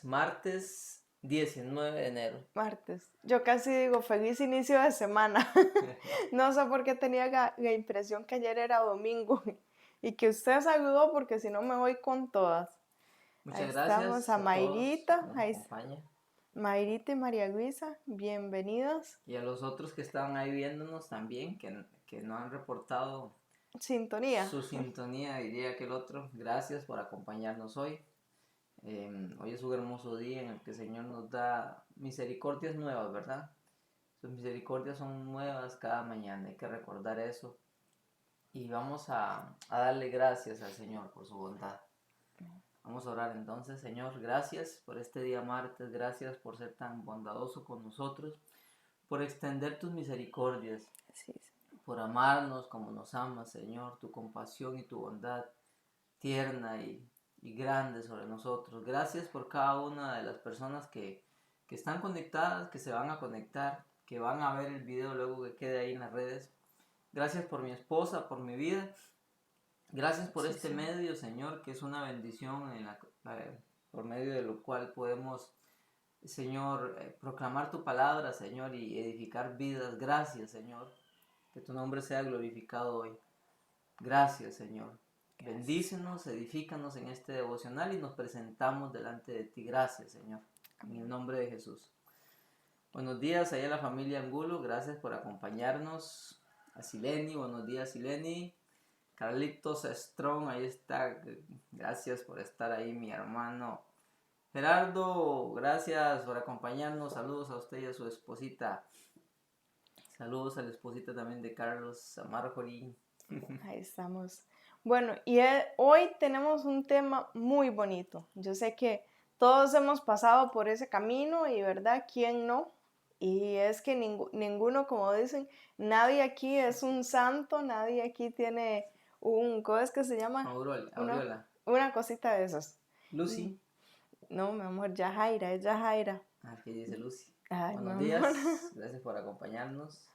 martes 19 de enero. Martes. Yo casi digo feliz inicio de semana. No sé por qué tenía la impresión que ayer era domingo y que usted saludó porque si no me voy con todas. Muchas Ahí gracias estamos a a todos que Mayrita, nos acompañan Mayrita y María Luisa, bienvenidos. y a los otros que estaban ahí viéndonos también, que no han reportado Sintonía. su sintonía, diría que el otro. Gracias por acompañarnos hoy. Hoy es un hermoso día en el que el Señor nos da misericordias nuevas, ¿verdad? Sus misericordias son nuevas cada mañana, hay que recordar eso. Y vamos a darle gracias al Señor por su bondad. Vamos a orar entonces. Señor, gracias por este día martes, gracias por ser tan bondadoso con nosotros, por extender tus misericordias, Sí. por amarnos como nos amas, Señor, tu compasión y tu bondad tierna y grande sobre nosotros. Gracias por cada una de las personas que están conectadas, que se van a conectar, que van a ver el video luego que quede ahí en las redes. Gracias por mi esposa, por mi vida. Gracias por este medio, Señor, que es una bendición por medio de lo cual podemos, Señor, proclamar tu palabra, Señor, y edificar vidas. Gracias, Señor. Que tu nombre sea glorificado hoy. Gracias, Señor. Gracias. Bendícenos, edifícanos en este devocional y nos presentamos delante de ti. Gracias, Señor. En el nombre de Jesús. Buenos días a la familia Angulo. Gracias por acompañarnos. A Sileni, buenos días, Sileni. Carlitos Strong, ahí está. Gracias por estar ahí, mi hermano. Gerardo, gracias por acompañarnos. Saludos a usted y a su esposita. Saludos a la esposita también de Carlos, a Marjorie. Ahí estamos. Bueno, y hoy tenemos un tema muy bonito. Yo sé que todos hemos pasado por ese camino y, ¿verdad? ¿Quién no? Y es que ninguno, como dicen, nadie aquí es un santo, nadie aquí tiene ¿cómo es que se llama? Aureola. Una cosita de esas. Lucy. No, mi amor, Yajaira, es Yajaira. Ah, ¿qué dice Lucy? Ay, buenos días, gracias por acompañarnos.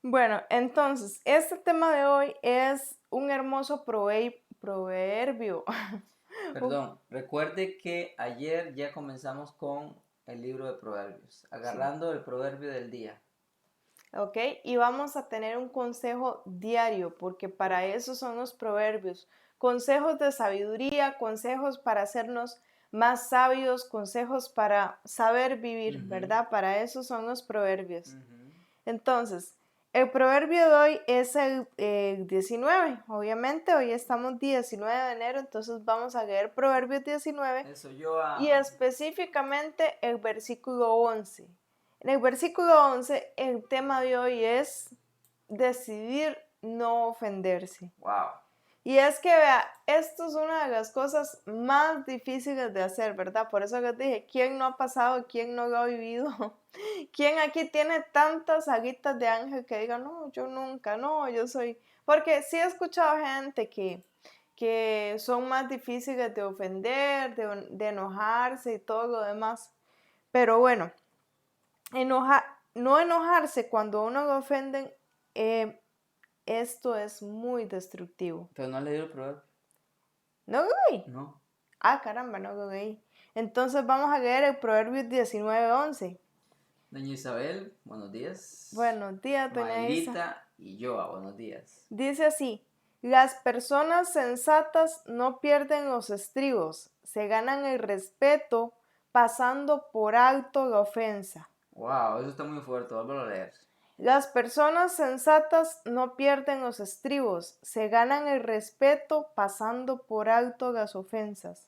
Bueno, entonces, este tema de hoy es un hermoso proverbio. Perdón, recuerde que ayer ya comenzamos con el libro de Proverbios, agarrando el proverbio del día. Ok, y vamos a tener un consejo diario, porque para eso son los proverbios. Consejos de sabiduría, consejos para hacernos más sabios, consejos para saber vivir, ¿verdad? Para eso son los proverbios. Entonces, el proverbio de hoy es el 19, obviamente, hoy estamos 19 de enero, entonces vamos a leer Proverbios 19 y específicamente el versículo 11. En el versículo 11, el tema de hoy es decidir no ofenderse. Wow. Y es que, vea, esto es una de las cosas más difíciles de hacer, ¿verdad? Por eso les dije, ¿quién no ha pasado, quién no lo ha vivido? ¿Quién aquí tiene tantas alitas de ángel que diga, no, yo nunca, no, yo soy? Porque sí he escuchado gente que son más difíciles de ofender, de enojarse y todo lo demás. Pero bueno, no enojarse cuando uno lo ofenden, esto es muy destructivo. Pero no leí el proverbio. ¿No lo leí? No. Ah, caramba, no lo leí. Entonces vamos a leer el Proverbios 19:11. Doña Isabel, buenos días. Buenos días, doña Isa. Mayrita y Joa, buenos días. Dice así, las personas sensatas no pierden los estribos, se ganan el respeto pasando por alto la ofensa. Wow, eso está muy fuerte, vuelvo a leer. Las personas sensatas no pierden los estribos, se ganan el respeto pasando por alto las ofensas.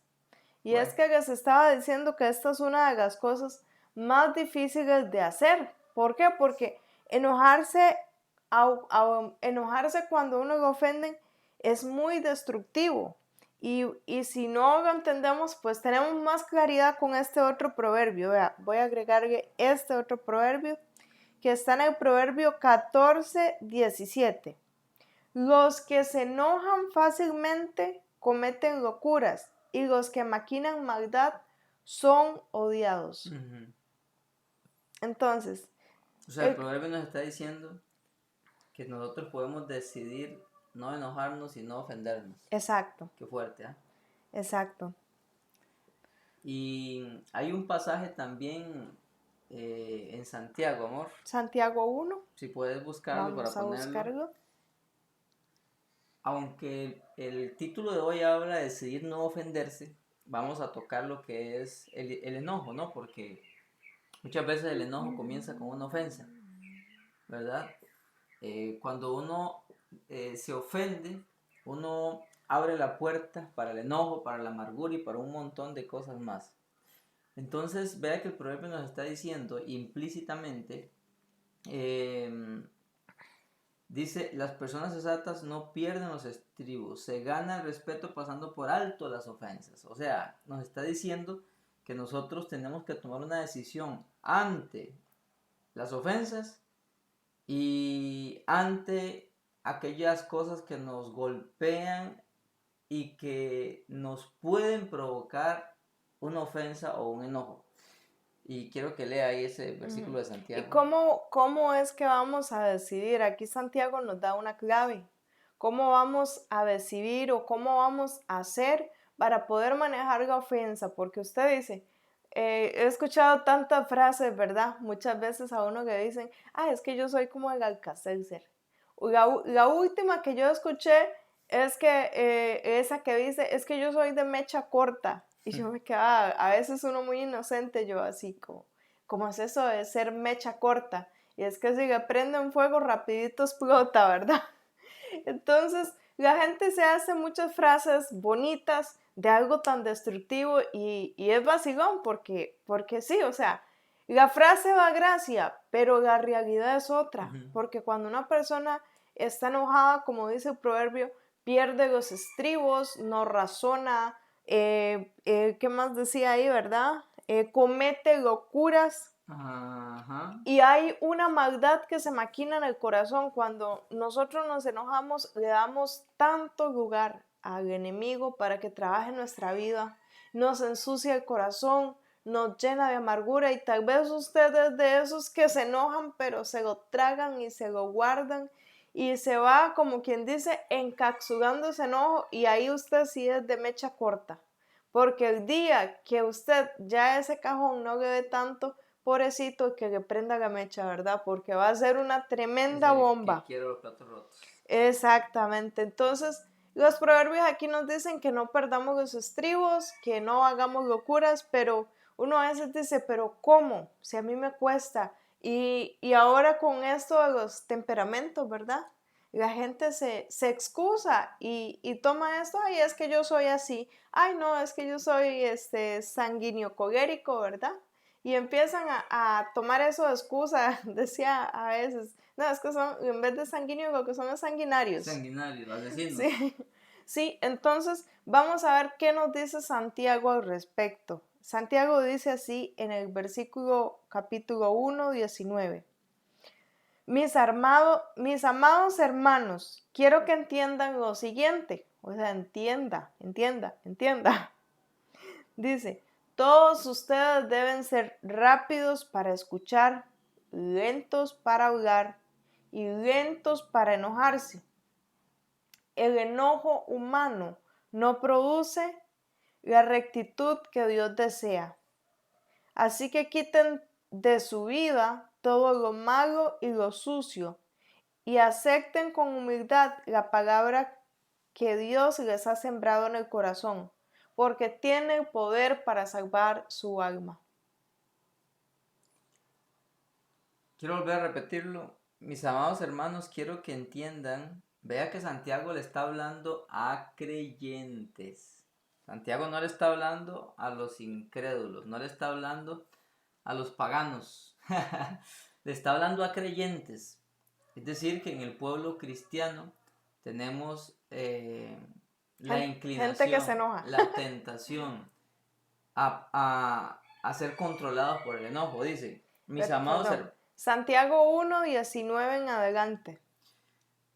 Y bueno, es que les estaba diciendo que esta es una de las cosas más difíciles de hacer. ¿Por qué? Porque enojarse cuando uno lo ofenden es muy destructivo. Y si no lo entendemos, pues tenemos más claridad con este otro proverbio. Vea, voy a agregarle este otro proverbio que está en el proverbio 14:17. Los que se enojan fácilmente cometen locuras y los que maquinan maldad son odiados. Entonces, o sea, el proverbio nos está diciendo que nosotros podemos decidir no enojarnos y no ofendernos. Exacto. Qué fuerte, ¿eh? Exacto. Y hay un pasaje también en Santiago, amor, Santiago 1, si puedes buscarlo para vamos a ponerlo. buscarlo. Aunque el título de hoy habla de decidir no ofenderse, vamos a tocar lo que es el enojo, ¿no? Porque muchas veces el enojo comienza con una ofensa, ¿verdad? Cuando uno se ofende, uno abre la puerta para el enojo, para la amargura y para un montón de cosas más. Entonces, vea que el proverbio nos está diciendo implícitamente, eh, dice, las personas sensatas no pierden los estribos, se gana el respeto pasando por alto las ofensas. O sea, nos está diciendo que nosotros tenemos que tomar una decisión ante las ofensas y ante aquellas cosas que nos golpean y que nos pueden provocar una ofensa o un enojo. Y quiero que lea ahí ese versículo de ¿Y Santiago. cómo es que vamos a decidir? Aquí Santiago nos da una clave. ¿Cómo vamos a decidir o cómo vamos a hacer para poder manejar la ofensa? Porque usted dice, he escuchado tantas frases, ¿verdad? Muchas veces a uno que dicen, es que yo soy como el Alcacelser. La última que yo escuché es que esa que dice, es que yo soy de mecha corta. Y yo me quedaba, a veces uno muy inocente, yo así como, ¿cómo es eso de ser mecha corta? Y es que si le prende un fuego rapidito explota, ¿verdad? Entonces la gente se hace muchas frases bonitas de algo tan destructivo y es vacilón porque sí, o sea, la frase va a gracia, pero la realidad es otra, porque cuando una persona está enojada, como dice el proverbio, pierde los estribos, no razona, ¿qué más decía ahí, verdad? Comete locuras. Ajá. Y hay una maldad que se maquina en el corazón. Cuando nosotros nos enojamos, le damos tanto lugar al enemigo para que trabaje en nuestra vida, nos ensucia el corazón, nos llena de amargura y tal vez usted es de esos que se enojan pero se lo tragan y se lo guardan y se va, como quien dice, encapsulando ese enojo y ahí usted sí es de mecha corta. Porque el día que usted ya ese cajón no le dé tanto, pobrecito que le prenda la mecha, ¿verdad? Porque va a ser una Es tremenda el que bomba. quiere los platos rotos. Exactamente. Entonces, los proverbios aquí nos dicen que no perdamos los estribos, que no hagamos locuras, pero uno a veces dice, pero ¿cómo? Si a mí me cuesta. Y ahora con esto de los temperamentos, ¿verdad? La gente se excusa y toma esto, ay, es que yo soy así, ay, no, es que yo soy sanguíneo colérico, ¿verdad? Y empiezan a tomar eso de excusa, decía a veces, no, es que son, en vez de sanguíneos, lo que son es sanguinarios. Sanguinarios, asesinos. Sí, sí, entonces vamos a ver qué nos dice Santiago al respecto. Santiago dice así en el versículo capítulo 1, 19. Mis amados hermanos, quiero que entiendan lo siguiente. O sea, entienda. Dice, todos ustedes deben ser rápidos para escuchar, lentos para hablar y lentos para enojarse. El enojo humano no produce la rectitud que Dios desea. Así que quiten de su vida todo lo malo y lo sucio y acepten con humildad la palabra que Dios les ha sembrado en el corazón, porque tiene el poder para salvar su alma. Quiero volver a repetirlo. Mis amados hermanos, quiero que entiendan, vea que Santiago le está hablando a creyentes. Santiago no le está hablando a los incrédulos, no le está hablando a los paganos, le está hablando a creyentes. Es decir, que en el pueblo cristiano tenemos la Gente que se inclinación, enoja. la tentación a ser controlados por el enojo. Dice, mis amados Perdón. Santiago 1, 19 en adelante.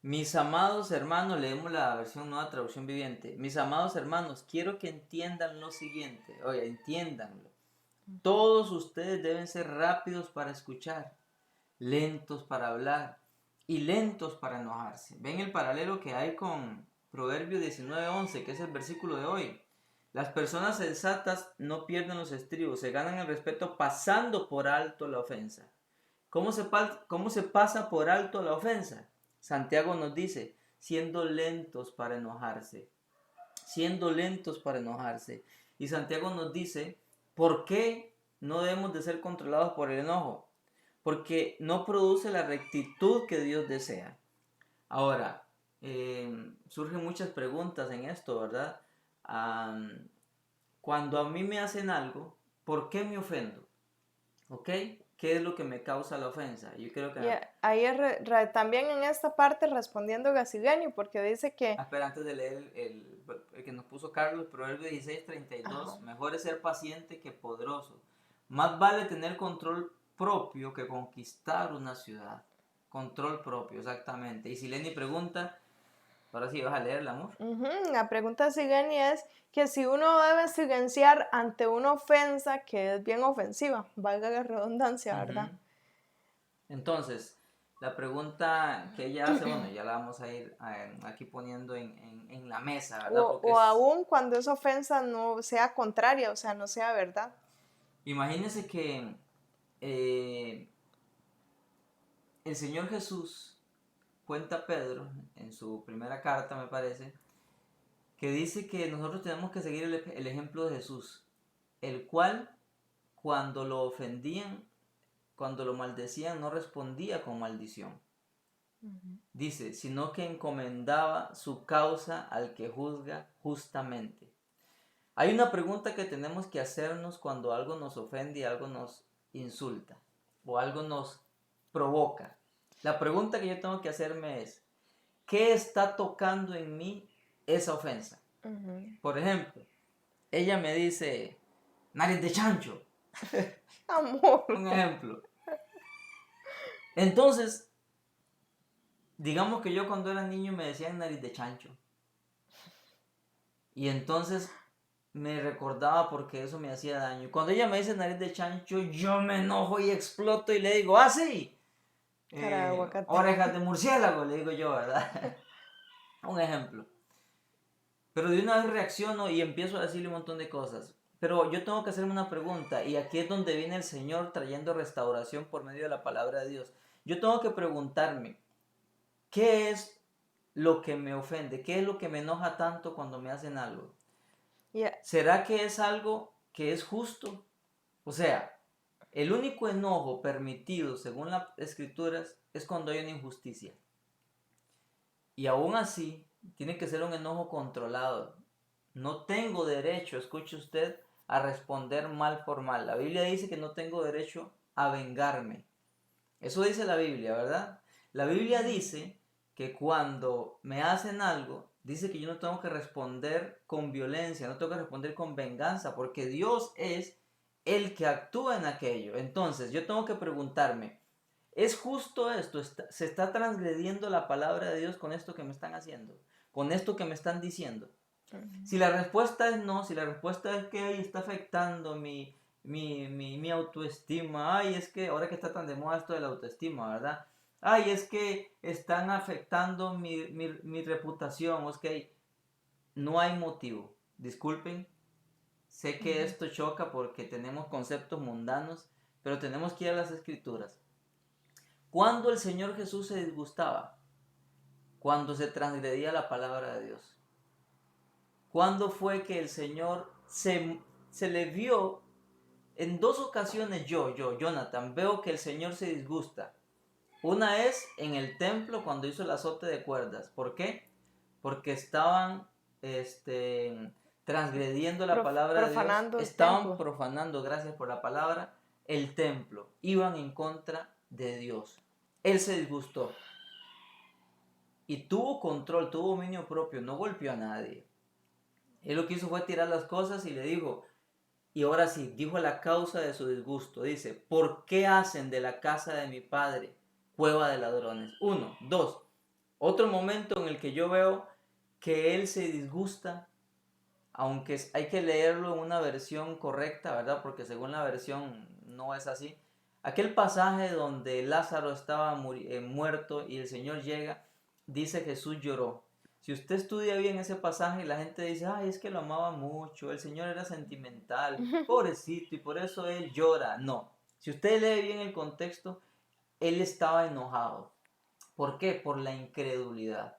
Mis amados hermanos, leemos la versión nueva traducción viviente. Mis amados hermanos, quiero que entiendan lo siguiente. Oye, entiéndanlo. Todos ustedes deben ser rápidos para escuchar, lentos para hablar y lentos para enojarse. ¿Ven el paralelo que hay con Proverbio 19:11, que es el versículo de hoy? Las personas sensatas no pierden los estribos, se ganan el respeto pasando por alto la ofensa. ¿Cómo se pasa por alto la ofensa? Santiago nos dice, siendo lentos para enojarse, siendo lentos para enojarse. Y Santiago nos dice, ¿por qué no debemos de ser controlados por el enojo? Porque no produce la rectitud que Dios desea. Ahora, surgen muchas preguntas en esto, ¿verdad? Cuando a mí me hacen algo, ¿por qué me ofendo? ¿Ok? ¿Qué es lo que me causa la ofensa? Yo creo que... Y ahí también en esta parte respondiendo Gasigani, porque dice que... Espera, antes de leer el que nos puso Carlos, Proverbio 16:32, Ajá. mejor es ser paciente que poderoso. Más vale tener control propio que conquistar una ciudad. Control propio, exactamente. Y si Lenny pregunta, ahora sí vas a leer el amor. La pregunta de Sigeni es que si uno debe silenciar ante una ofensa que es bien ofensiva, valga la redundancia, ¿verdad? Entonces, la pregunta que ella hace, bueno, ya la vamos a ir aquí poniendo en la mesa, ¿verdad? Porque O aún cuando esa ofensa no sea contraria, o sea, no sea verdad. imagínense que el Señor Jesús cuenta Pedro en su primera carta, me parece, que dice que nosotros tenemos que seguir el ejemplo de Jesús, el cual cuando lo ofendían, cuando lo maldecían, no respondía con maldición. Dice, sino que encomendaba su causa al que juzga justamente. Hay una pregunta que tenemos que hacernos cuando algo nos ofende y algo nos insulta o algo nos provoca. La pregunta que yo tengo que hacerme es, ¿qué está tocando en mí esa ofensa? Por ejemplo, ella me dice, nariz de chancho. Amor. Un ejemplo. Entonces, digamos que yo cuando era niño me decían nariz de chancho. Y entonces me recordaba porque eso me hacía daño. Cuando ella me dice nariz de chancho, yo me enojo y exploto y le digo, ah, sí, Cara de aguacate. orejas de murciélago, le digo yo, ¿verdad? Un ejemplo. Pero de una vez reacciono y empiezo a decirle un montón de cosas. Pero yo tengo que hacerme una pregunta y aquí es donde viene el Señor trayendo restauración por medio de la palabra de Dios. Yo tengo que preguntarme, ¿qué es lo que me ofende? ¿Qué es lo que me enoja tanto cuando me hacen algo? ¿Será que es algo que es justo? O sea, el único enojo permitido según las escrituras es cuando hay una injusticia. Y aún así, tiene que ser un enojo controlado. No tengo derecho, escuche usted, a responder mal por mal. La Biblia dice que no tengo derecho a vengarme. Eso dice la Biblia, ¿verdad? La Biblia dice que cuando me hacen algo, dice que yo no tengo que responder con violencia, no tengo que responder con venganza, porque Dios es el que actúa en aquello. Entonces, yo tengo que preguntarme, ¿es justo esto? ¿Se está transgrediendo la palabra de Dios con esto que me están haciendo? ¿Con esto que me están diciendo? Si la respuesta es no, si la respuesta es que ahí está afectando mi autoestima, ay, es que ahora que está tan de moda esto de la autoestima, ¿verdad? Ay, es que están afectando mi reputación, es que no hay motivo. Disculpen, sé que esto choca porque tenemos conceptos mundanos, pero tenemos que ir a las escrituras. ¿Cuándo el Señor Jesús se disgustaba? Cuando se transgredía la palabra de Dios. ¿Cuándo fue que el Señor se le vio? En dos ocasiones Jonathan, veo que el Señor se disgusta. Una es en el templo cuando hizo el azote de cuerdas. ¿Por qué? Porque estaban transgrediendo la palabra de Dios. Estaban profanando, gracias por la palabra, el templo. Iban en contra de Dios. Él se disgustó. Y tuvo control, tuvo dominio propio, no golpeó a nadie. Él lo que hizo fue tirar las cosas y le dijo, y ahora sí, dijo la causa de su disgusto. Dice, ¿por qué hacen de la casa de mi padre cueva de ladrones? 1, 2. Otro momento en el que yo veo que él se disgusta, aunque hay que leerlo en una versión correcta, ¿verdad? Porque según la versión no es así. Aquel pasaje donde Lázaro estaba muerto y el Señor llega, dice Jesús lloró. Si usted estudia bien ese pasaje, la gente dice, ay, es que lo amaba mucho, el Señor era sentimental, pobrecito, y por eso él llora. No, si usted lee bien el contexto, él estaba enojado. ¿Por qué? Por la incredulidad.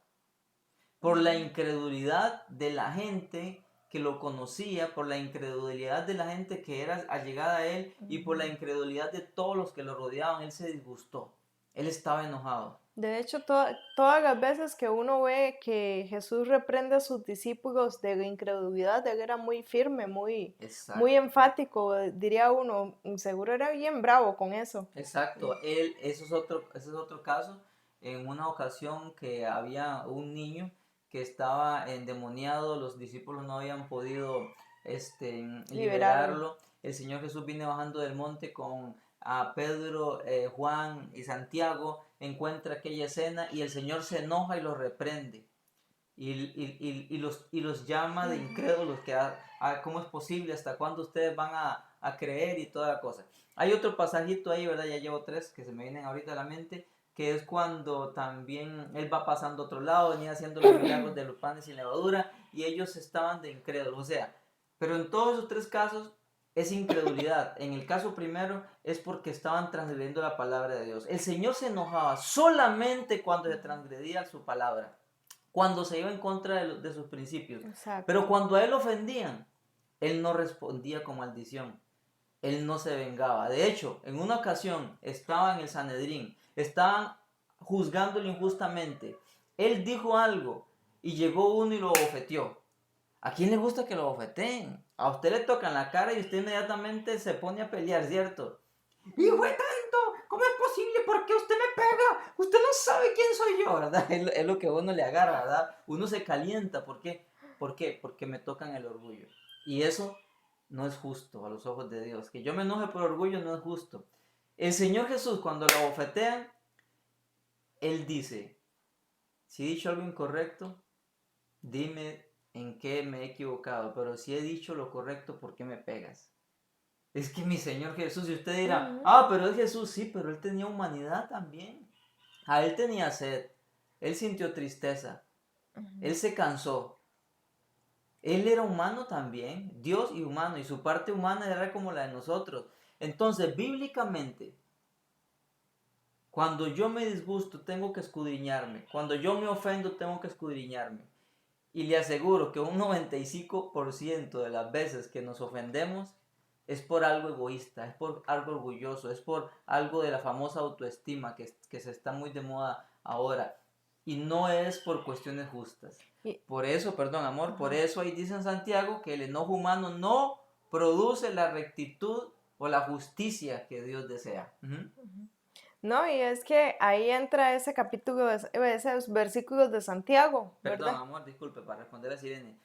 Por la incredulidad de la gente que lo conocía, por la incredulidad de la gente que era allegada a él y por la incredulidad de todos los que lo rodeaban. Él se disgustó, él estaba enojado. De hecho, todas las veces que uno ve que Jesús reprende a sus discípulos de la incredulidad, él era muy firme, muy Exacto. enfático, diría uno, seguro era bien bravo con eso. Exacto, ese es otro caso. En una ocasión que había un niño que estaba endemoniado, los discípulos no habían podido Liberarlo. liberarlo. El Señor Jesús viene bajando del monte con a Pedro, Juan y Santiago, encuentra aquella escena y el Señor se enoja y los reprende. Y los llama de incrédulos, que cómo es posible, hasta cuándo ustedes van a creer y toda la cosa. Hay otro pasajito ahí, ¿verdad? Ya llevo 3 que se me vienen ahorita a la mente, que es cuando también él va pasando a otro lado, venía haciendo los milagros de los panes sin levadura, y ellos estaban de incrédulos. O sea, pero en todos esos 3 casos es incredulidad. En el caso primero es porque estaban transgrediendo la palabra de Dios. El Señor se enojaba solamente cuando se transgredía su palabra, cuando se iba en contra de sus principios. Exacto. Pero cuando a él ofendían, él no respondía con maldición. Él no se vengaba. De hecho, en una ocasión estaba en el Sanedrín, estaban juzgándolo injustamente. Él dijo algo y llegó uno y lo bofeteó. ¿A quién le gusta que lo bofeteen? A usted le tocan la cara y usted inmediatamente se pone a pelear, ¿cierto? ¡Hijo de tanto! ¿Cómo es posible? ¿Por qué usted me pega? Usted no sabe quién soy yo, ¿verdad? Es lo que uno le agarra, ¿verdad? Uno se calienta. ¿Por qué? ¿Por qué? Porque me tocan el orgullo. Y eso no es justo a los ojos de Dios. Que yo me enoje por orgullo no es justo. El Señor Jesús, cuando lo bofetean, Él dice, si he dicho algo incorrecto, dime en qué me he equivocado. Pero si he dicho lo correcto, ¿por qué me pegas? Es que mi Señor Jesús, y usted dirá, pero es Jesús, sí, pero Él tenía humanidad también. Él tenía sed, Él sintió tristeza, Él se cansó. Él era humano también, Dios y humano, y su parte humana era como la de nosotros. Entonces, bíblicamente, cuando yo me disgusto, tengo que escudriñarme. Cuando yo me ofendo, tengo que escudriñarme. Y le aseguro que un 95% de las veces que nos ofendemos es por algo egoísta, es por algo orgulloso, es por algo de la famosa autoestima que se está muy de moda ahora. Y no es por cuestiones justas. Por eso, perdón, amor, por eso ahí dice en Santiago que el enojo humano no produce la rectitud o la justicia que Dios desea. No, y es que ahí entra ese capítulo, esos versículos de Santiago, ¿verdad? Perdón, amor, disculpe, para responder a Sirene.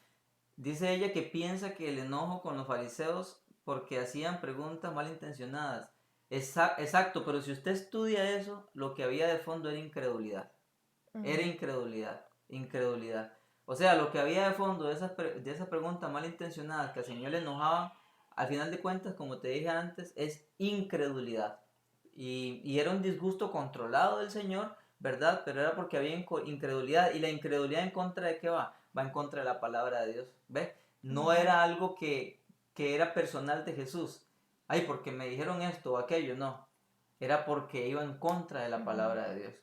Dice ella que piensa que el enojo con los fariseos porque hacían preguntas malintencionadas. Exacto, pero si usted estudia eso, lo que había de fondo era incredulidad. Era incredulidad, incredulidad. O sea, lo que había de fondo de esas preguntas malintencionadas que al Señor le enojaban, al final de cuentas, como te dije antes, es incredulidad. Y era un disgusto controlado del Señor, ¿verdad? Pero era porque había incredulidad. ¿Y la incredulidad en contra de qué va? Va en contra de la palabra de Dios. ¿Ves? No era algo que era personal de Jesús. Ay, porque me dijeron esto o aquello, no. Era porque iba en contra de la palabra de Dios.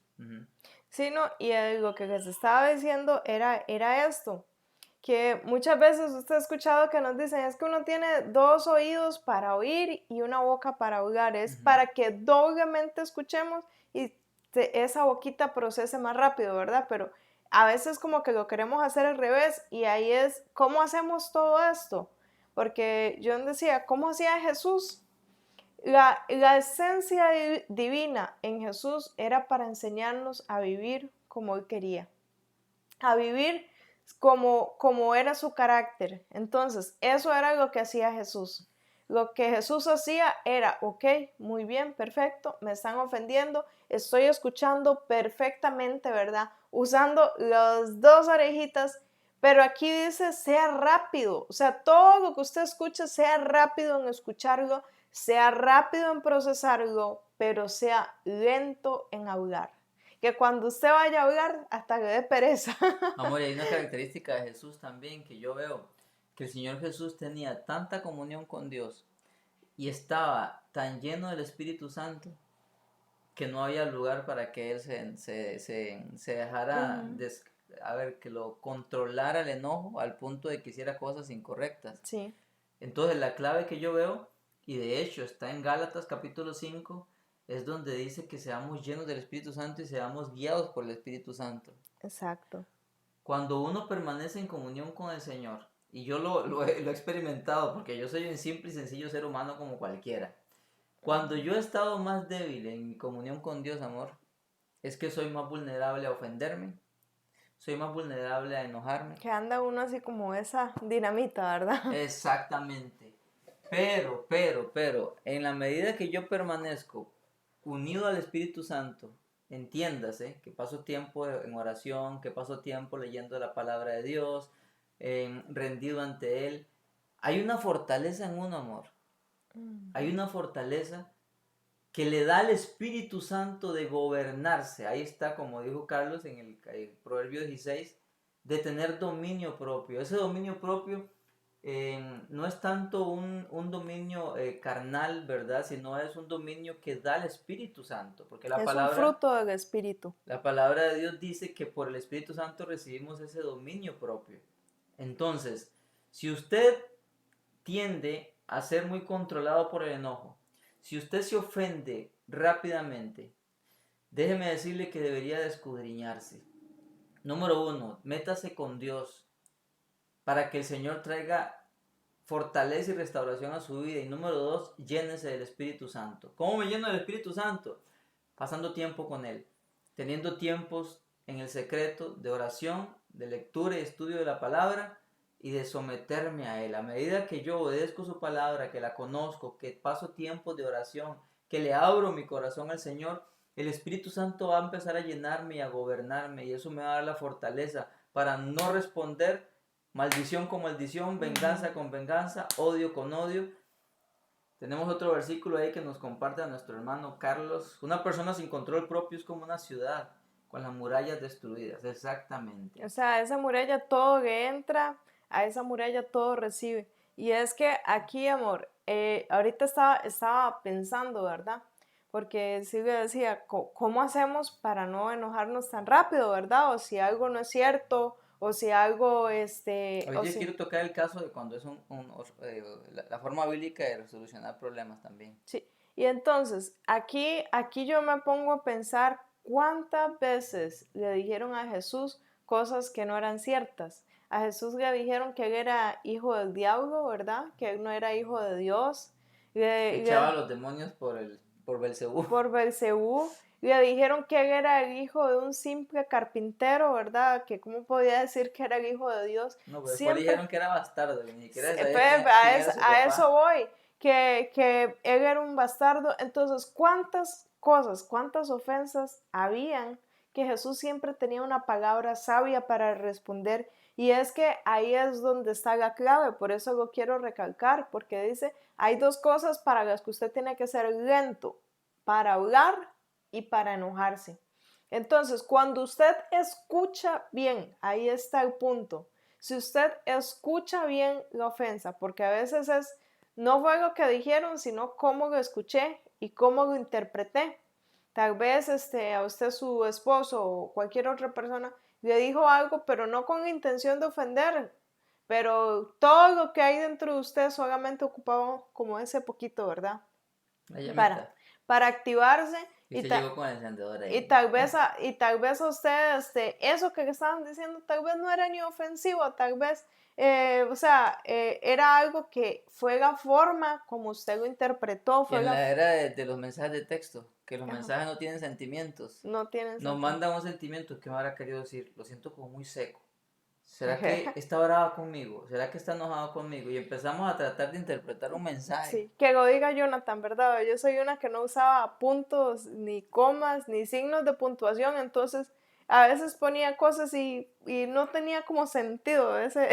Sí, no, y lo que les estaba diciendo era esto, que muchas veces usted ha escuchado que nos dicen, es que uno tiene 2 oídos para oír y una boca para hablar, es para que doblemente escuchemos y esa boquita procese más rápido, ¿verdad? Pero a veces como que lo queremos hacer al revés y ahí es, ¿cómo hacemos todo esto? Porque yo decía, ¿cómo hacía Jesús? La esencia divina en Jesús era para enseñarnos a vivir como Él quería, a vivir como era su carácter. Entonces, eso era lo que hacía Jesús. Lo que Jesús hacía era, ok, muy bien, perfecto, me están ofendiendo, estoy escuchando perfectamente, ¿verdad? Usando las 2 orejitas, pero aquí dice, sea rápido, o sea, todo lo que usted escuche, sea rápido en escucharlo, sea rápido en procesarlo, pero sea lento en hablar. que cuando usted vaya a hablar, hasta que dé pereza. Amor, y hay una característica de Jesús también que yo veo, que el Señor Jesús tenía tanta comunión con Dios y estaba tan lleno del Espíritu Santo que no había lugar para que él se dejara, Ujú, a ver, que lo controlara el enojo al punto de que hiciera cosas incorrectas. sí, Entonces la clave que yo veo, y de hecho está en Gálatas capítulo 5, es donde dice que seamos llenos del Espíritu Santo y seamos guiados por el Espíritu Santo. exacto. Cuando uno permanece en comunión con el Señor, y yo lo he experimentado porque yo soy un simple y sencillo ser humano como cualquiera. Cuando yo he estado más débil en mi comunión con Dios, amor, es que soy más vulnerable a ofenderme, soy más vulnerable a enojarme. Que anda uno así como esa dinamita, ¿verdad? Exactamente. En la medida que yo permanezco unido al Espíritu Santo, entiéndase, que paso tiempo en oración, que paso tiempo leyendo la palabra de Dios, rendido ante Él, hay una fortaleza en uno, amor. Hay una fortaleza que le da al Espíritu Santo de gobernarse. Ahí está, como dijo Carlos en el Proverbio 16, de tener dominio propio. Ese dominio propio no es tanto un dominio carnal, ¿verdad? Sino es un dominio que da el Espíritu Santo. Porque Es un fruto del Espíritu. la palabra de Dios dice que por el Espíritu Santo recibimos ese dominio propio. Entonces, si usted tiende a ser muy controlado por el enojo, si usted se ofende rápidamente, déjeme decirle que debería de escudriñarse. Número 1, métase con Dios para que el Señor traiga fortaleza y restauración a su vida. Y número 2, llénese del Espíritu Santo. ¿Cómo me lleno del Espíritu Santo? Pasando tiempo con Él, teniendo tiempos en el secreto de oración, de lectura y estudio de la palabra y de someterme a Él. A medida que yo obedezco su palabra, que la conozco, que paso tiempos de oración, que le abro mi corazón al Señor, el Espíritu Santo va a empezar a llenarme y a gobernarme, y eso me va a dar la fortaleza para no responder maldición con maldición, venganza con venganza, odio con odio. Tenemos otro versículo ahí que nos comparte a nuestro hermano Carlos. Una persona sin control propio es como una ciudad con las murallas destruidas. Exactamente. O sea, esa muralla todo que entra, a esa muralla todo recibe. Y es que aquí, amor, ahorita estaba pensando, ¿verdad? Porque Silvia decía, ¿cómo hacemos para no enojarnos tan rápido, ¿verdad? O si algo no es cierto, o si algo, Hoy o día si... quiero tocar el caso de cuando es la forma bíblica de resolucionar problemas también. Sí. Y entonces, aquí yo me pongo a pensar cuántas veces le dijeron a Jesús cosas que no eran ciertas. A Jesús le dijeron que él era hijo del diablo, ¿verdad? Que él no era hijo de Dios. Que echaba a los demonios por Belcebú. Por Belcebú. Le dijeron que él era el hijo de un simple carpintero, ¿verdad? Que cómo podía decir que era el hijo de Dios. No, pero después Siempre dijeron que era bastardo, que ni siquiera pues, sabía quién era su a eso papá. voy, que él era un bastardo. Entonces, ¿cuántas cosas, cuántas ofensas habían que Jesús siempre tenía una palabra sabia para responder? Y es que ahí es donde está la clave, por eso lo quiero recalcar, porque dice, hay dos cosas para las que usted tiene que ser lento, para hablar y para enojarse. Entonces, cuando usted escucha bien, ahí está el punto. Si usted escucha bien la ofensa, porque a veces no fue lo que dijeron, sino cómo lo escuché y cómo lo interpreté. Tal vez a usted su esposo o cualquier otra persona le dijo algo, pero no con la intención de ofender, pero todo lo que hay dentro de usted solamente ocupaba como ese poquito, ¿verdad? La Para, llamita. para activarse Y se llegó con el encendedor y ahí. tal vez a usted, eso que estaban diciendo, tal vez no era ni ofensivo, tal vez, era algo que fue la forma como usted lo interpretó, Y fue en la... la era de los mensajes de texto, que los Ajá, mensajes no tienen sentimientos, no tienen nos sentido. mandan un sentimiento que me habrá querido decir, lo siento como muy seco. ¿Será que está brava conmigo? ¿Será que está enojado conmigo? Y empezamos a tratar de interpretar un mensaje. Sí, que lo diga Jonathan, ¿verdad? Yo soy una que no usaba puntos, ni comas, ni signos de puntuación, entonces a veces ponía cosas y no tenía como sentido ese,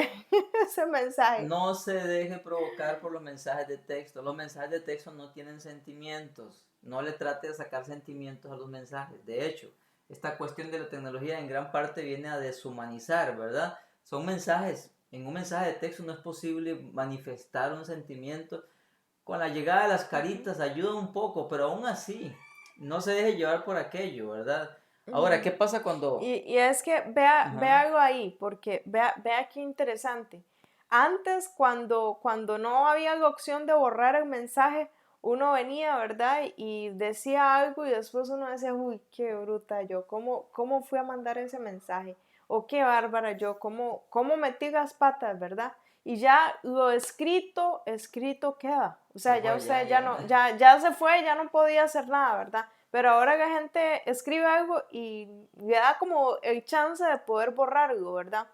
ese mensaje. No se deje provocar por los mensajes de texto. Los mensajes de texto no tienen sentimientos. No le trate de sacar sentimientos a los mensajes. De hecho, esta cuestión de la tecnología en gran parte viene a deshumanizar, ¿verdad? Son mensajes, en un mensaje de texto no es posible manifestar un sentimiento. Con la llegada de las Ujú, caritas ayuda un poco, pero aún así, no se deje llevar por aquello, ¿verdad? Ahora, ¿qué ujú. pasa cuando... Y es que vea Ajá, algo ahí, porque vea qué interesante. Antes, cuando no había la opción de borrar el mensaje, uno venía, ¿verdad? Y decía algo y después uno decía, uy, qué bruta yo, ¿cómo fui a mandar ese mensaje? O qué bárbara yo, ¿cómo metí las patas, ¿verdad? Y ya lo escrito, escrito queda. O sea, se ya fue, ya, usted ya ya. no, ya se fue, ya no podía hacer nada, ¿verdad? Pero ahora la gente escribe algo y le da como el chance de poder borrarlo, ¿verdad?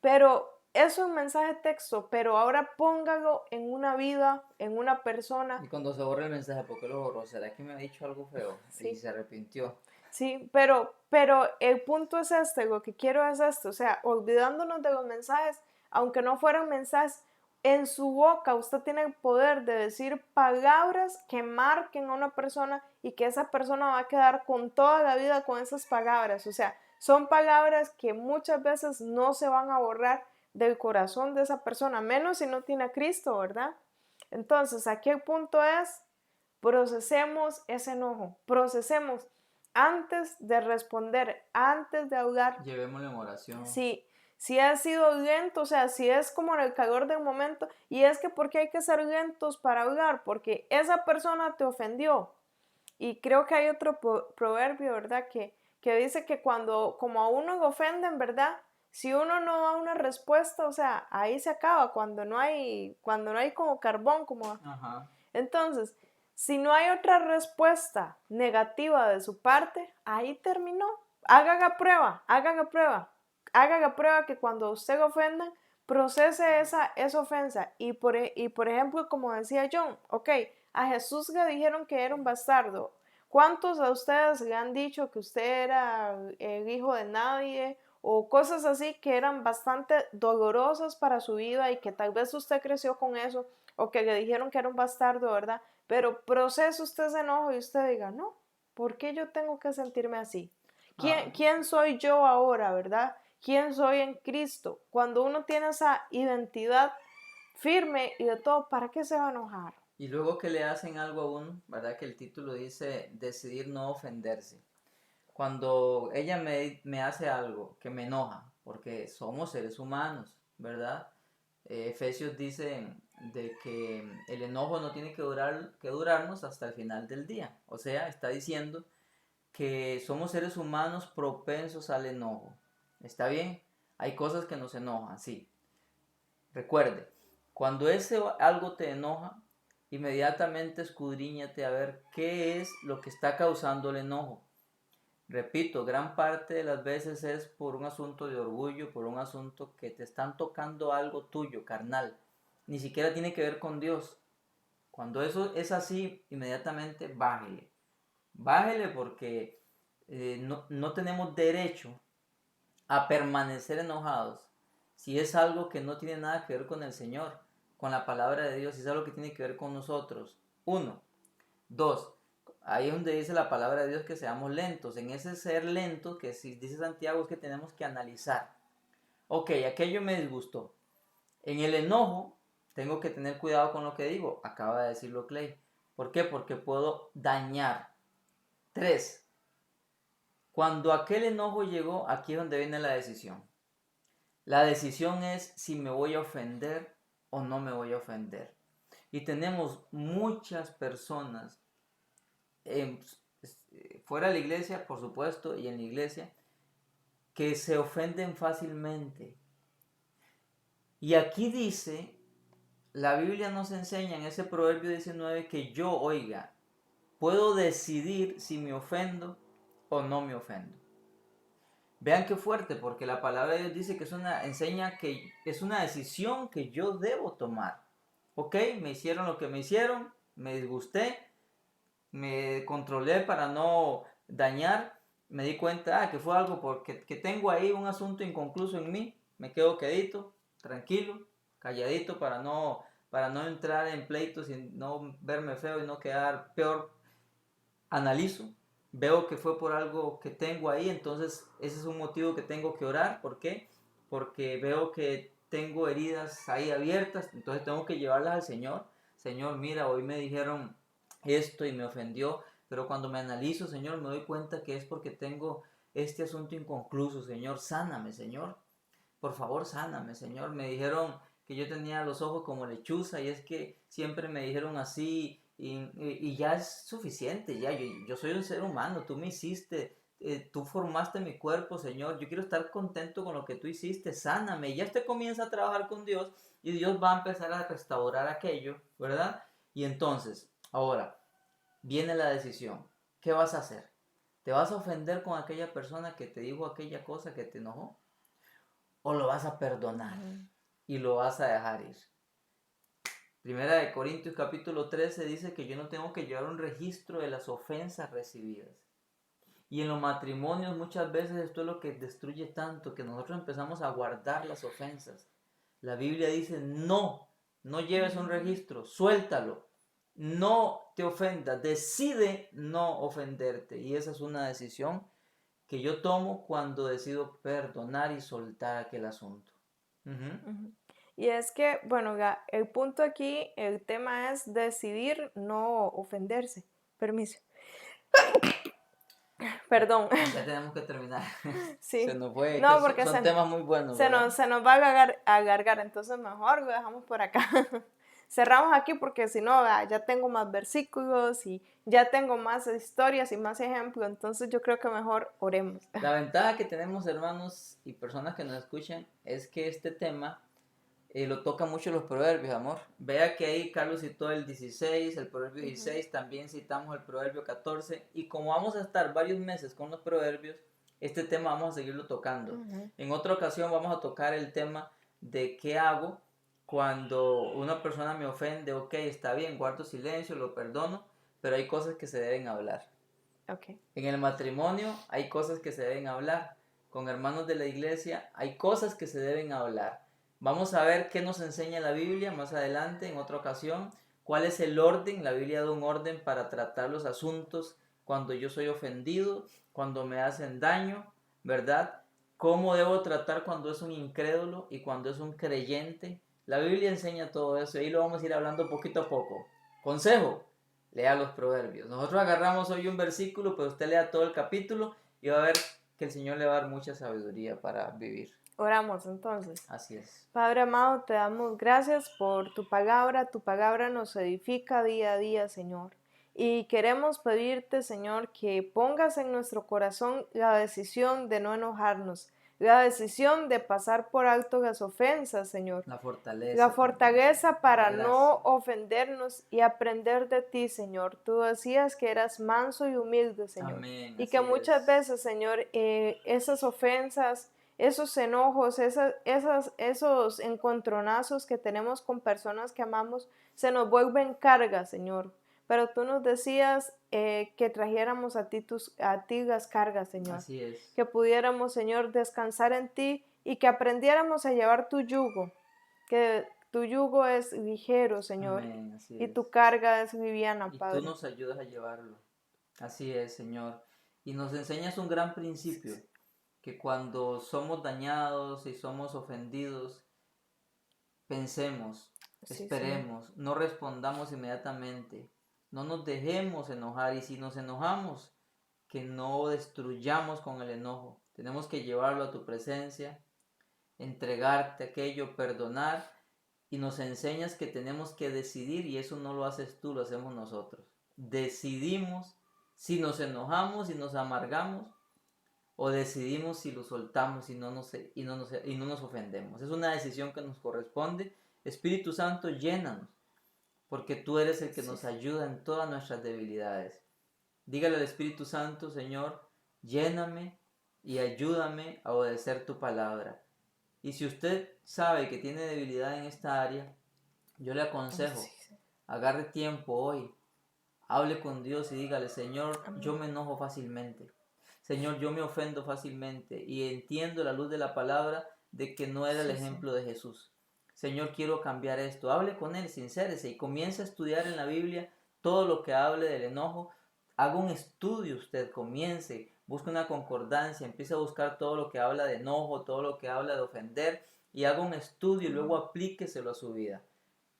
Pero eso es un mensaje de texto, pero ahora póngalo en una vida, en una persona. Y cuando se borra el mensaje, ¿por qué lo borró? ¿Será que me ha dicho algo feo? Y Sí, se arrepintió. sí, pero el punto es este, lo que quiero es esto, o sea, olvidándonos de los mensajes, aunque no fueran mensajes, en su boca usted tiene el poder de decir palabras que marquen a una persona y que esa persona va a quedar con toda la vida con esas palabras, o sea, son palabras que muchas veces no se van a borrar del corazón de esa persona, menos si no tiene a Cristo, ¿verdad? Entonces, aquí el punto es, procesemos ese enojo, procesemos antes de responder, antes de hablar, Llevémoslo en oración. si ha sido lento, o sea, si es como en el calor del momento, y es que porque hay que ser lentos para hablar, porque esa persona te ofendió. Y creo que hay otro proverbio, ¿verdad? Que dice que cuando, como a uno lo ofenden, ¿verdad? Si uno no da una respuesta, o sea, ahí se acaba, cuando no hay como carbón, como Ajá. entonces, si no hay otra respuesta negativa de su parte, ahí terminó. Haga la prueba, haga la prueba que cuando usted lo ofenda, procese esa ofensa. Y por ejemplo, como decía John, ok, a Jesús le dijeron que era un bastardo. ¿Cuántos de ustedes le han dicho que usted era el hijo de nadie? O cosas así que eran bastante dolorosas para su vida y que tal vez usted creció con eso o que le dijeron que era un bastardo, ¿verdad? Pero procese usted ese enojo y usted diga, no, ¿por qué yo tengo que sentirme así? Ah, ¿Quién soy yo ahora, verdad? ¿Quién soy en Cristo? Cuando uno tiene esa identidad firme y de todo, ¿para qué se va a enojar? y luego que le hacen algo a uno, ¿verdad? Que el título dice decidir no ofenderse. Cuando ella me hace algo que me enoja, porque somos seres humanos, ¿verdad? Efesios dice de que el enojo no tiene que durarnos hasta el final del día. O sea, está diciendo que somos seres humanos propensos al enojo. ¿Está bien? Hay cosas que nos enojan, sí. Recuerde, cuando ese algo te enoja, inmediatamente escudriñate a ver qué es lo que está causando el enojo. Repito, gran parte de las veces es por un asunto de orgullo, por un asunto que te están tocando algo tuyo, carnal. Ni siquiera tiene que ver con Dios. Cuando eso es así, inmediatamente bájele. Bájele porque no tenemos derecho a permanecer enojados si es algo que no tiene nada que ver con el Señor, con la palabra de Dios, si es algo que tiene que ver con nosotros. Uno. Dos. Ahí es donde dice la palabra de Dios que seamos lentos. En ese ser lento que si dice Santiago es que tenemos que analizar. Ok, aquello me disgustó. En el enojo tengo que tener cuidado con lo que digo. Acaba de decirlo Clay. ¿Por qué? Porque puedo dañar. Tres. Cuando aquel enojo llegó, aquí es donde viene la decisión. La decisión es si me voy a ofender o no me voy a ofender. Y tenemos muchas personas, eh, fuera de la iglesia, por supuesto, y en la iglesia, que se ofenden fácilmente. Y aquí dice, la Biblia nos enseña en ese Proverbio 19 que yo, oiga, puedo decidir si me ofendo o no me ofendo. Vean qué fuerte, porque la palabra de Dios dice que enseña que es una decisión que yo debo tomar. Ok, me hicieron lo que me hicieron, me disgusté, me controlé para no dañar, me di cuenta que fue algo porque que tengo ahí un asunto inconcluso en mí, me quedo quedito, tranquilo, calladito para no entrar en pleitos y no verme feo y no quedar peor. Analizo, veo que fue por algo que tengo ahí, entonces ese es un motivo que tengo que orar. ¿Por qué? Porque veo que tengo heridas ahí abiertas, entonces tengo que llevarlas al Señor. Señor, mira, hoy me dijeron esto y me ofendió, pero cuando me analizo, Señor, me doy cuenta que es porque tengo este asunto inconcluso. Señor, sáname, Señor. Por favor, sáname, Señor. Me dijeron que yo tenía los ojos como lechuza y es que siempre me dijeron así y ya es suficiente, ya. Yo soy un ser humano, tú me hiciste, tú formaste mi cuerpo, Señor. Yo quiero estar contento con lo que tú hiciste, sáname. Y ya usted comienza a trabajar con Dios y Dios va a empezar a restaurar aquello, ¿verdad? Y entonces, ahora, viene la decisión. ¿Qué vas a hacer? ¿Te vas a ofender con aquella persona que te dijo aquella cosa que te enojó? ¿O lo vas a perdonar y lo vas a dejar ir? Primera de Corintios capítulo 13 dice que yo no tengo que llevar un registro de las ofensas recibidas. Y en los matrimonios muchas veces esto es lo que destruye tanto, que nosotros empezamos a guardar las ofensas. La Biblia dice, no, no lleves un registro, suéltalo, no te ofendas, decide no ofenderte. Y esa es una decisión que yo tomo cuando decido perdonar y soltar aquel asunto. Y es que, bueno, el punto aquí, el tema es decidir no ofenderse. Permiso. Perdón. Ya tenemos que terminar. Se Sí. nos fue, No, que porque son temas muy buenos, se ¿verdad? nos va a alargar, entonces mejor lo dejamos por acá. Cerramos aquí porque si no, ya tengo más versículos y ya tengo más historias y más ejemplos, entonces yo creo que mejor oremos. La ventaja que tenemos, hermanos y personas que nos escuchan, es que este tema lo toca mucho los proverbios, amor. Vea que ahí Carlos citó el 16, el proverbio 16, también citamos el proverbio 14, y como vamos a estar varios meses con los proverbios, este tema vamos a seguirlo tocando. En otra ocasión vamos a tocar el tema de qué hago cuando una persona me ofende. Ok, está bien, guardo silencio, lo perdono, pero hay cosas que se deben hablar. Okay. En el matrimonio hay cosas que se deben hablar. Con hermanos de la iglesia hay cosas que se deben hablar. Vamos a ver qué nos enseña la Biblia más adelante, en otra ocasión. ¿Cuál es el orden? La Biblia da un orden para tratar los asuntos cuando yo soy ofendido, cuando me hacen daño, ¿verdad? ¿Cómo debo tratar cuando es un incrédulo y cuando es un creyente? La Biblia enseña todo eso y ahí lo vamos a ir hablando poquito a poco. Consejo: lea los proverbios. Nosotros agarramos hoy un versículo, pero usted lea todo el capítulo y va a ver que el Señor le va a dar mucha sabiduría para vivir. Oramos entonces. Así es. Padre amado, te damos gracias por tu palabra nos edifica día a día, Señor. Y queremos pedirte, Señor, que pongas en nuestro corazón la decisión de no enojarnos, la decisión de pasar por alto las ofensas, Señor. La fortaleza. La fortaleza para la no ofendernos y aprender de ti, Señor. Tú decías que eras manso y humilde, Señor. Amén, y que muchas es. veces, Señor, esas ofensas, esos enojos, esos encontronazos que tenemos con personas que amamos, se nos vuelven cargas, Señor. Pero tú nos decías que trajéramos a ti las cargas, Señor. Así es. Que pudiéramos, Señor, descansar en ti y que aprendiéramos a llevar tu yugo. Que tu yugo es ligero, Señor. Amén, así y es. tu carga es liviana, Y Padre. tú nos ayudas a llevarlo. Así es, Señor. Y nos enseñas un gran principio, que cuando somos dañados y somos ofendidos, pensemos, Sí, esperemos, no respondamos inmediatamente, no nos dejemos enojar, y si nos enojamos, que no destruyamos con el enojo. Tenemos que llevarlo a tu presencia, entregarte aquello, perdonar, y nos enseñas que tenemos que decidir, y eso no lo haces tú, lo hacemos nosotros. Decidimos si nos enojamos y nos amargamos, o decidimos si lo soltamos y no nos ofendemos. Es una decisión que nos corresponde. Espíritu Santo, llénanos, porque tú eres el que nos ayuda en todas nuestras debilidades. Dígale al Espíritu Santo: Señor, lléname y ayúdame a obedecer tu palabra. Y si usted sabe que tiene debilidad en esta área, yo le aconsejo, agarre tiempo hoy, hable con Dios y dígale: Señor, yo me enojo fácilmente. Señor, yo me ofendo fácilmente y entiendo la luz de la palabra de que no era el ejemplo de Jesús. Señor, quiero cambiar esto. Hable con Él, sincérese y comience a estudiar en la Biblia todo lo que hable del enojo. haga un estudio usted, comience, busque una concordancia, empiece a buscar todo lo que habla de enojo, todo lo que habla de ofender, y haga un estudio y luego aplíqueselo a su vida.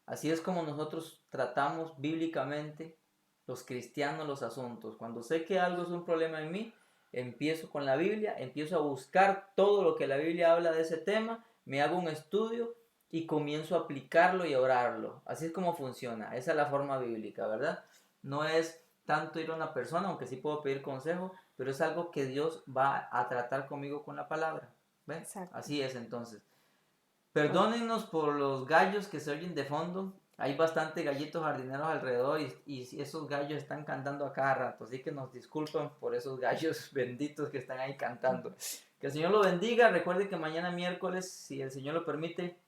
Así es como nosotros tratamos bíblicamente los cristianos los asuntos. Cuando sé que algo es un problema en mí, empiezo con la Biblia, empiezo a buscar todo lo que la Biblia habla de ese tema, me hago un estudio y comienzo a aplicarlo y a orarlo. Así es como funciona. Esa es la forma bíblica, ¿verdad? No es tanto ir a una persona, aunque sí puedo pedir consejo, pero es algo que Dios va a tratar conmigo con la palabra. ¿Ven? Exacto. Así es entonces. Ok. Perdónennos por los gallos que se oyen de fondo. Hay bastante gallitos jardineros alrededor y esos gallos están cantando a cada rato. Así que nos disculpan por esos gallos benditos que están ahí cantando. Que el Señor lo bendiga. Recuerde que mañana miércoles, si el Señor lo permite,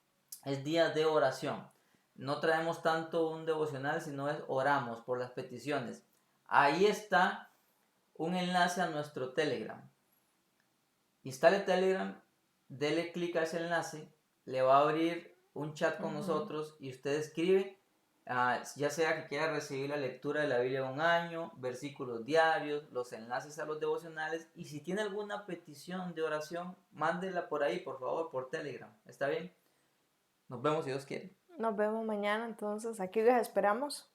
es día de oración. No traemos tanto un devocional, sino es oramos por las peticiones. Ahí está un enlace a nuestro Telegram. Instale Telegram, dele clic a ese enlace, le va a abrir un chat con Ujú. nosotros y usted escribe, ya sea que quiera recibir la lectura de la Biblia de un año, versículos diarios, los enlaces a los devocionales, y si tiene alguna petición de oración, mándela por ahí, por favor, por Telegram. ¿Está bien? Nos vemos si Dios quiere. Nos vemos mañana, entonces aquí les esperamos.